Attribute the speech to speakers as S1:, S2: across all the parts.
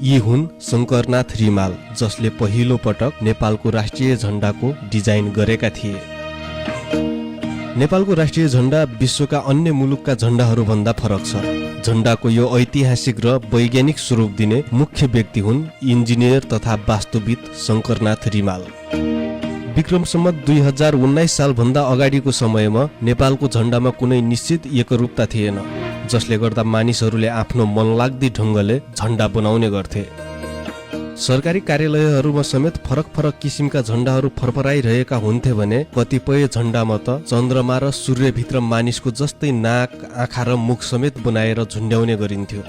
S1: यी हुन् शङ्करनाथ रिमाल, जसले पहिलो पटक नेपालको राष्ट्रिय झण्डाको डिजाइन गरेका थिए। नेपालको राष्ट्रिय झण्डा विश्वका अन्य मुलुकका झण्डाहरूभन्दा फरक छ। झण्डाको यो ऐतिहासिक र वैज्ञानिक स्वरूप दिने मुख्य व्यक्ति हुन् इन्जिनियर तथा वास्तुविद शङ्करनाथ रिमाल। विक्रम सम्वत 2019 सालभन्दा अगाडिको समयमा नेपालको झण्डामा कुनै निश्चित एकरूपता थिएन, जसले गर्दा मानिसहरूले आफ्नो मनलाग्दी ढङ्गले झण्डा बनाउने गर्थे। सरकारी कार्यालयहरूमा समेत फरक फरक किसिमका झण्डाहरू फरफराइरहेका हुन्थे भने कतिपय झण्डामा त चन्द्रमा र सूर्यभित्र मानिसको जस्तै नाक, आँखा र मुख समेत बनाएर झुन्ड्याउने गरिन्थ्यो।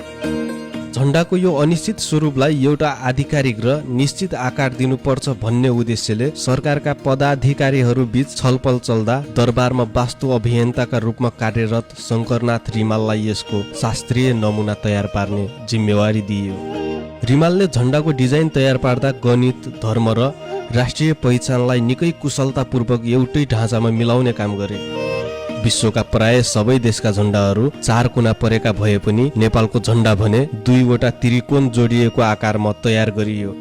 S1: झण्डाको यो अनिश्चित स्वरूपलाई एउटा आधिकारिक र निश्चित आकार दिनुपर्छ भन्ने उद्देश्यले सरकारका पदाधिकारीहरू बीच छलफल चल्दा दरबारमा वास्तु अभियन्ताका रूपमा कार्यरत शङ्करनाथ रिमाललाई यसको शास्त्रीय नमुना तयार पार्ने जिम्मेवारी दिइयो। रिमालले झण्डाको डिजाइन तयार पार्दा गणित, धर्म र राष्ट्रिय पहिचानलाई निकै कुशलतापूर्वक एउटै ढाँचामा मिलाउने काम गरे। विश्वका प्राय सबै देशका झण्डाहरू चार कुना परेका भए पनि नेपालको झण्डा भने दुईवटा त्रिकोण जोडिएको आकारमा तयार गरियो,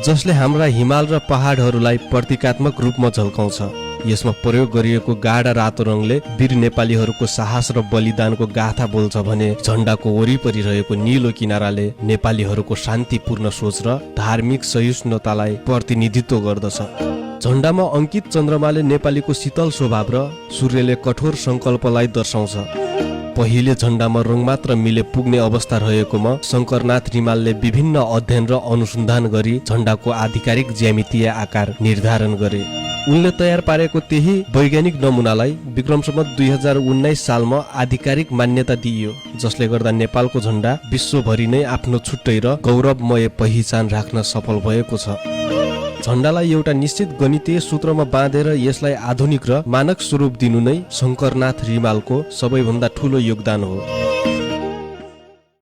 S1: जसले हाम्रा हिमाल र पहाडहरूलाई प्रतीकात्मक रूपमा झल्काउँछ। यसमा प्रयोग गरिएको गाढा रातो रङले वीर नेपालीहरूको साहस र बलिदानको गाथा बोल्छ भने झण्डाको वरिपरि रहेको नीलो किनाराले नेपालीहरूको शान्तिपूर्ण सोच र धार्मिक सहिष्णुतालाई प्रतिनिधित्व गर्दछ। झण्डामा अंकित चन्द्रमाले नेपालीको शीतल स्वभाव र सूर्यले कठोर संकल्पलाई दर्शाउँछ। पहिले झण्डामा रङ मात्र मिले पुग्ने अवस्था रहेकोमा शङ्करनाथ रिमालले विभिन्न अध्ययन र अनुसन्धान गरी झण्डाको आधिकारिक ज्यामितीय आकार निर्धारण गरे। उनले तयार पारेको त्यही वैज्ञानिक नमुनालाई विक्रम सम्वत 2019 सालमा आधिकारिक मान्यता दिइयो, जसले गर्दा नेपालको झण्डा विश्वभरि नै आफ्नो छुट्टै र गौरवमय पहिचान राख्न सफल भएको छ। झण्डालाई एउटा निश्चित गणितीय सूत्रमा बाँधेर यसलाई आधुनिक र मानक स्वरूप दिनु नै शङ्करनाथ रिमालको सबैभन्दा ठूलो योगदान हो।